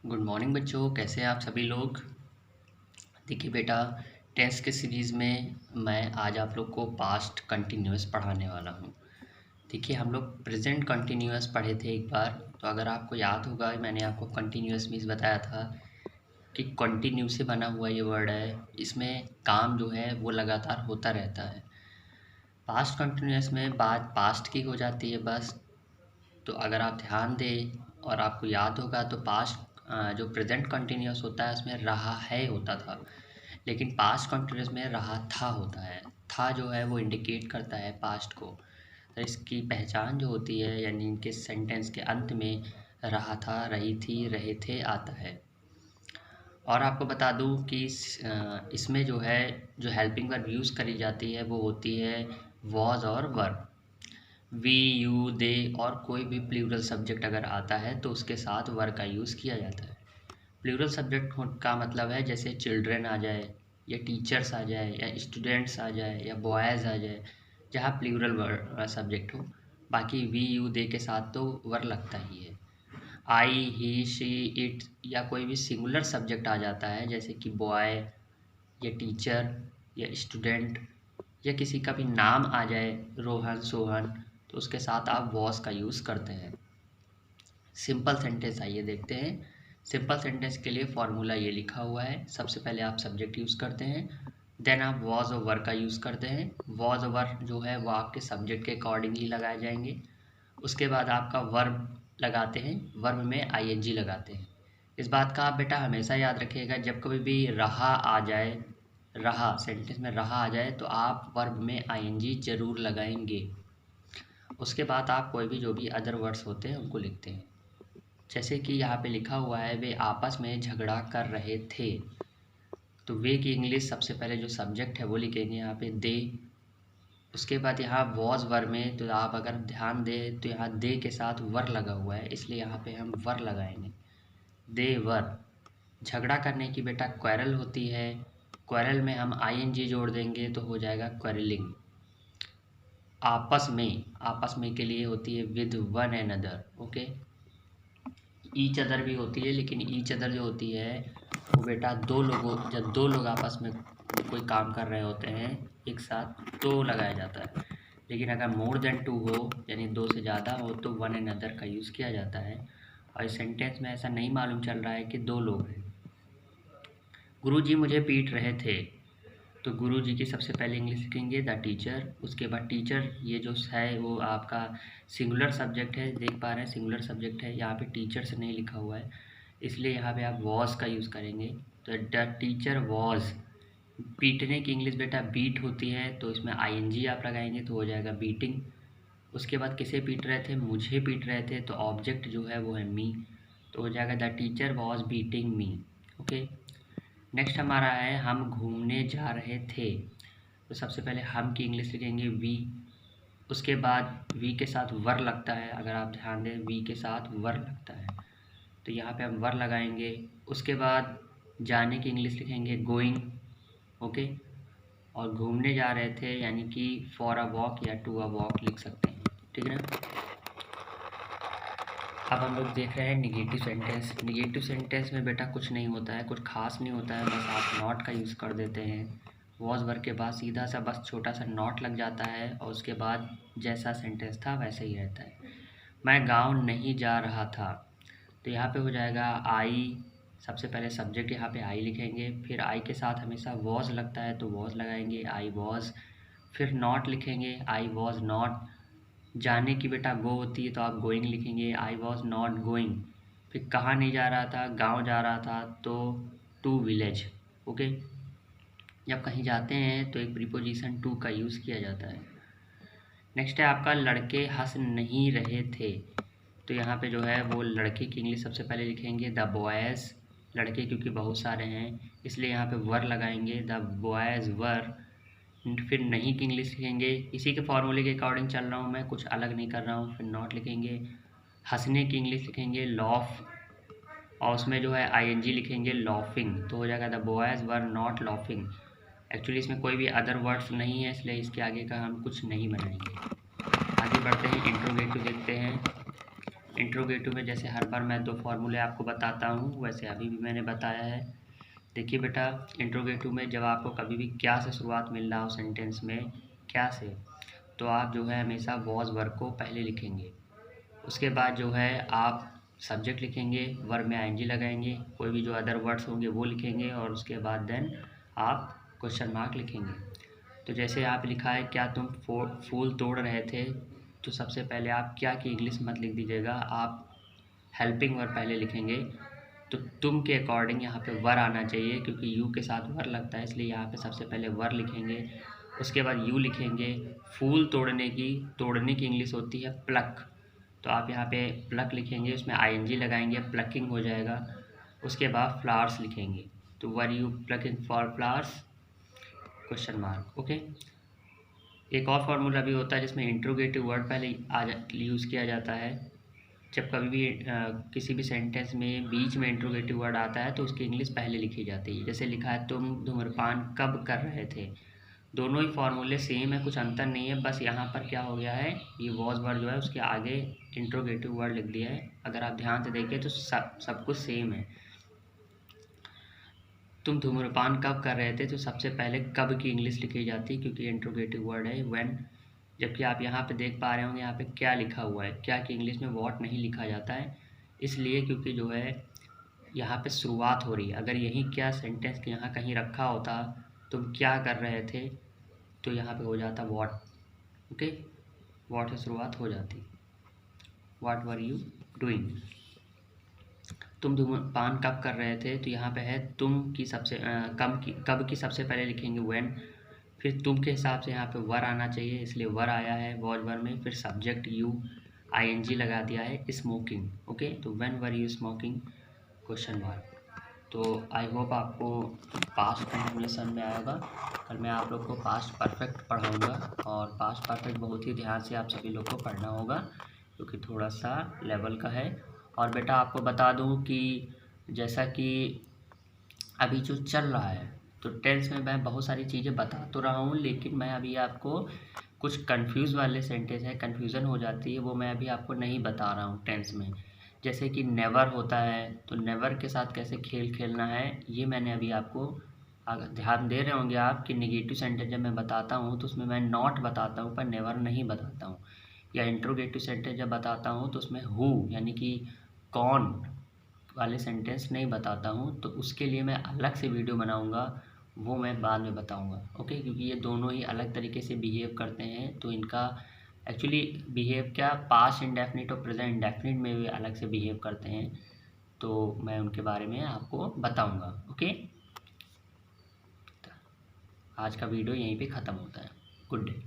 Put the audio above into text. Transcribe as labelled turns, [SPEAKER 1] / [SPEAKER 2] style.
[SPEAKER 1] Good morning बच्चों, कैसे हैं आप सभी लोग। देखिए बेटा, टेंस के सीरीज़ में मैं आज आप लोग को पास्ट कंटिन्यूअस पढ़ाने वाला हूँ। देखिए, हम लोग प्रेजेंट कंटिन्यूअस पढ़े थे एक बार। तो अगर आपको याद होगा, मैंने आपको कंटिन्यूअस मीन्स बताया था कि कंटिन्यू से बना हुआ ये वर्ड है। इसमें काम जो है वो लगातार होता रहता है। पास्ट कंटिन्यूअस में बात पास्ट की हो जाती है बस। तो अगर आप ध्यान दें और आपको याद होगा तो पास्ट जो प्रेजेंट कंटिन्यूअस होता है उसमें रहा है होता था, लेकिन पास्ट कंटिन्यूअस में रहा था होता है। था जो है वो इंडिकेट करता है पास्ट को। तो इसकी पहचान जो होती है, यानी इनके सेंटेंस के अंत में रहा था, रही थी, रहे थे आता है। और आपको बता दूं कि इसमें जो है जो हेल्पिंग वर्ब यूज़ करी जाती है वो होती है वॉज और वर। वी, यू, दे और कोई भी प्लूरल सब्जेक्ट अगर आता है तो उसके साथ वर का यूज़ किया जाता है। प्लूरल सब्जेक्ट का मतलब है जैसे चिल्ड्रेन आ जाए, या टीचर्स आ जाए, या स्टूडेंट्स आ जाए, या बॉयज़ आ जाए, जहाँ प्लूरल वर्ड सब्जेक्ट हो। बाकी वी, यू, दे के साथ तो वर लगता ही है। आई, ही, शी, इट या कोई भी सिंगुलर सब्जेक्ट आ जाता है, जैसे कि बॉय या टीचर या स्टूडेंट, या किसी का भी नाम आ जाए, रोहन, सोहन, तो उसके साथ आप वॉज का यूज़ करते हैं। सिंपल सेंटेंस आइए देखते हैं। सिंपल सेंटेंस के लिए फॉर्मूला ये लिखा हुआ है। सबसे पहले आप सब्जेक्ट यूज़ करते हैं, देन आप वॉज और वर का यूज़ करते हैं। वॉज और वर जो है वो आपके सब्जेक्ट के अकॉर्डिंगली लगाए जाएंगे। उसके बाद आपका वर्ब लगाते हैं, वर्ब में आईएनजी लगाते हैं। इस बात का आप बेटा हमेशा याद रखिएगा, जब कभी भी रहा आ जाए, रहा सेंटेंस में रहा आ जाए तो आप वर्ब में आईएनजी ज़रूर लगाएंगे। उसके बाद आप कोई भी जो भी अदर वर्ड्स होते हैं उनको लिखते हैं। जैसे कि यहाँ पे लिखा हुआ है वे आपस में झगड़ा कर रहे थे, तो वे की इंग्लिश सबसे पहले जो सब्जेक्ट है वो लिखेंगे यहाँ पे दे। उसके बाद यहाँ वॉज वर में तो आप अगर ध्यान दें तो यहाँ दे के साथ वर लगा हुआ है, इसलिए यहाँ पे हम वर लगाएंगे, दे वर। झगड़ा करने की बेटा क्वेरल होती है, क्वेरल में हम आईएनजी जोड़ देंगे तो हो जाएगा क्वेरलिंग। आपस में के लिए होती है with one and other, okay. Each other भी होती है, लेकिन ईच अदर जो होती है वो बेटा जब दो लोग आपस में कोई काम कर रहे होते हैं एक साथ तो लगाया जाता है। लेकिन अगर मोर देन टू हो, यानी दो से ज़्यादा हो, तो वन एंड अदर का यूज़ किया जाता है। और इस सेंटेंस में ऐसा नहीं मालूम चल रहा है कि दो लोग हैं। गुरुजी मुझे पीट रहे थे, तो गुरुजी की सबसे पहले इंग्लिश लिखेंगे द टीचर। उसके बाद टीचर ये जो है वो आपका सिंगुलर सब्जेक्ट है, देख पा रहे हैं सिंगुलर सब्जेक्ट है, यहाँ पे टीचर से नहीं लिखा हुआ है, इसलिए यहाँ पे आप वॉज का यूज़ करेंगे। तो द टीचर वॉज। पीटने की इंग्लिश बेटा बीट होती है, तो इसमें आईएनजी आप लगाएंगे तो हो जाएगा बीटिंग। उसके बाद किसे पीट रहे थे, मुझे पीट रहे थे, तो ऑब्जेक्ट जो है वो है मी, तो हो जाएगा the teacher was beating me, okay. Next हमारा है हम घूमने जा रहे थे, तो सबसे पहले हम की इंग्लिश लिखेंगे वी। उसके बाद वी के साथ वर लगता है, अगर आप ध्यान दें वी के साथ वर लगता है, तो यहाँ पे हम वर लगाएंगे। उसके बाद जाने की इंग्लिश लिखेंगे गोइंग, ओके। और घूमने जा रहे थे यानी कि फॉर अ वॉक या टू अ वॉक लिख सकते हैं, ठीक है ना। अब हम लोग देख रहे हैं निगेटिव सेंटेंस। निगेटिव सेंटेंस में बेटा कुछ नहीं होता है, कुछ खास नहीं होता है, बस आप नॉट का यूज़ कर देते हैं। वॉज वर्ग के बाद सीधा सा बस छोटा सा नॉट लग जाता है, और उसके बाद जैसा सेंटेंस था वैसे ही रहता है। मैं गांव नहीं जा रहा था, तो यहाँ पे हो जाएगा आई। सबसे पहले सब्जेक्ट यहाँ पे आई लिखेंगे, फिर आई के साथ हमेशा वॉज लगता है तो वॉज लगाएंगे, आई वॉज। फिर नॉट लिखेंगे, आई वॉज नॉट। जाने की बेटा गो होती है तो आप गोइंग लिखेंगे, आई वॉज नॉट गोइंग। फिर कहाँ नहीं जा रहा था, गांव जा रहा था, तो टू विलेज, ओके। जब कहीं जाते हैं तो एक प्रीपोजिशन टू का यूज़ किया जाता है। नेक्स्ट है आपका लड़के हंस नहीं रहे थे, तो यहाँ पे जो है वो लड़के की इंग्लिश सबसे पहले लिखेंगे द बॉयज़। लड़के क्योंकि बहुत सारे हैं इसलिए यहाँ पे वर लगाएंगे, द बॉयज़ वर। फिर नहीं की इंग्लिश लिखेंगे, इसी के फॉर्मूले के अकॉर्डिंग चल रहा हूँ मैं, कुछ अलग नहीं कर रहा हूँ। फिर नॉट लिखेंगे। हंसने की इंग्लिश लिखेंगे लॉफ, और उसमें जो है आईएनजी लिखेंगे लॉफिंग, तो हो जाएगा the boys were not laughing. Actually इसमें कोई भी अदर वर्ड्स नहीं है, इसलिए इसके आगे का हम कुछ नहीं बनाएंगे। आगे बढ़ते हैं, इंट्रोगेटिव देखते हैं। इंट्रोगेटिव में जैसे हर बार मैं 2 फार्मूले आपको बताता हूँ, वैसे अभी भी मैंने बताया है। देखिए बेटा, इंट्रोगेटिव में जब आपको कभी भी क्या से शुरुआत मिल रहा हो सेंटेंस में, क्या से, तो आप जो है हमेशा वॉज वर्ब को पहले लिखेंगे। उसके बाद जो है आप सब्जेक्ट लिखेंगे, वर्ब में आईएनजी लगाएंगे, कोई भी जो अदर वर्ड्स होंगे वो लिखेंगे, और उसके बाद देन आप क्वेश्चन मार्क लिखेंगे। तो जैसे आप लिखा है क्या तुम फूल तोड़ रहे थे, तो सबसे पहले आप क्या की इंग्लिश मत लिख दीजिएगा, आप हेल्पिंग वर्ब पहले लिखेंगे। तो तुम के अकॉर्डिंग यहाँ पे वर आना चाहिए, क्योंकि यू के साथ वर लगता है, इसलिए यहाँ पे सबसे पहले वर लिखेंगे। उसके बाद यू लिखेंगे। फूल तोड़ने की इंग्लिश होती है प्लक, तो आप यहाँ पे प्लक लिखेंगे, उसमें आईएनजी लगाएंगे, प्लकिंग हो जाएगा। उसके बाद फ्लावर्स लिखेंगे, तो were you plucking for flowers, question mark. Okay, एक और फार्मूला भी होता है जिसमें इंट्रोगेटिव वर्ड पहले यूज़ किया जाता है। जब कभी भी किसी भी सेंटेंस में बीच में इंट्रोगेटिव वर्ड आता है तो उसकी इंग्लिश पहले लिखी जाती है। जैसे लिखा है तुम धूम्रपान कब कर रहे थे, दोनों ही फार्मूले सेम है, कुछ अंतर नहीं है, बस यहाँ पर क्या हो गया है, ये वॉज वर्ड जो है उसके आगे इंट्रोगेटिव वर्ड लिख दिया है। अगर आप ध्यान से देखें तो सब कुछ सेम है। तुम धूम्रपान कब कर रहे थे, तो सबसे पहले कब की इंग्लिश लिखी जाती है, क्योंकि इंट्रोगेटिव वर्ड है व्हेन। जबकि आप यहाँ पे देख पा रहे होंगे यहाँ पे क्या लिखा हुआ है, क्या की इंग्लिश में व्हाट नहीं लिखा जाता है, इसलिए क्योंकि जो है यहाँ पे शुरुआत हो रही है। अगर यही क्या सेंटेंस के यहाँ कहीं रखा होता तुम क्या कर रहे थे, तो यहाँ पे हो जाता व्हाट। ओके, व्हाट से शुरुआत हो जाती, व्हाट वर यू डूइंग। तुम धूम्रपान कब कर रहे थे, तो यहाँ पे है तुम की सबसे कब की सबसे पहले लिखेंगे व्हेन, फिर तुम के हिसाब से यहाँ पे वर आना चाहिए, इसलिए वर आया है वॉज वर में, फिर सब्जेक्ट यू, आईएनजी लगा दिया है स्मोकिंग। ओके, तो when were you smoking, question mark. तो आई होप आपको पास्ट कंटिन्यूएशन में आएगा। कल मैं आप लोग को पास्ट परफेक्ट पढ़ाऊँगा, और पास्ट परफेक्ट बहुत ही ध्यान से आप सभी लोग को पढ़ना होगा, क्योंकि थोड़ा सा लेवल का है। और बेटा आपको बता दूं कि जैसा कि अभी जो चल रहा है, तो टेंस में मैं बहुत सारी चीज़ें बता तो रहा हूँ, लेकिन मैं अभी आपको कुछ कंफ्यूज वाले सेंटेंस है, कन्फ्यूज़न हो जाती है, वो मैं अभी आपको नहीं बता रहा हूँ टेंस में। जैसे कि नेवर होता है, तो नेवर के साथ कैसे खेल खेलना है, ये मैंने अभी आपको, अगर ध्यान दे रहे होंगे आप कि निगेटिव सेंटेंस जब मैं बताता हूँ तो उसमें मैं नॉट बताता हूँ पर नेवर नहीं बताता हूँ, या इंट्रोगेटिव सेंटेंस जब बताता हूँ तो उसमें हु यानी कि कौन वाले सेंटेंस नहीं बताता हूँ, तो उसके लिए मैं अलग से वीडियो बनाऊँगा, वो मैं बाद में बताऊँगा। ओके, क्योंकि ये दोनों ही अलग तरीके से बिहेव करते हैं, तो इनका एक्चुअली बिहेव क्या पास्ट इंडेफिनिट और प्रेजेंट इंडेफिनिट में भी अलग से बिहेव करते हैं, तो मैं उनके बारे में आपको बताऊँगा। ओके, आज का वीडियो यहीं पे ख़त्म होता है। Good day.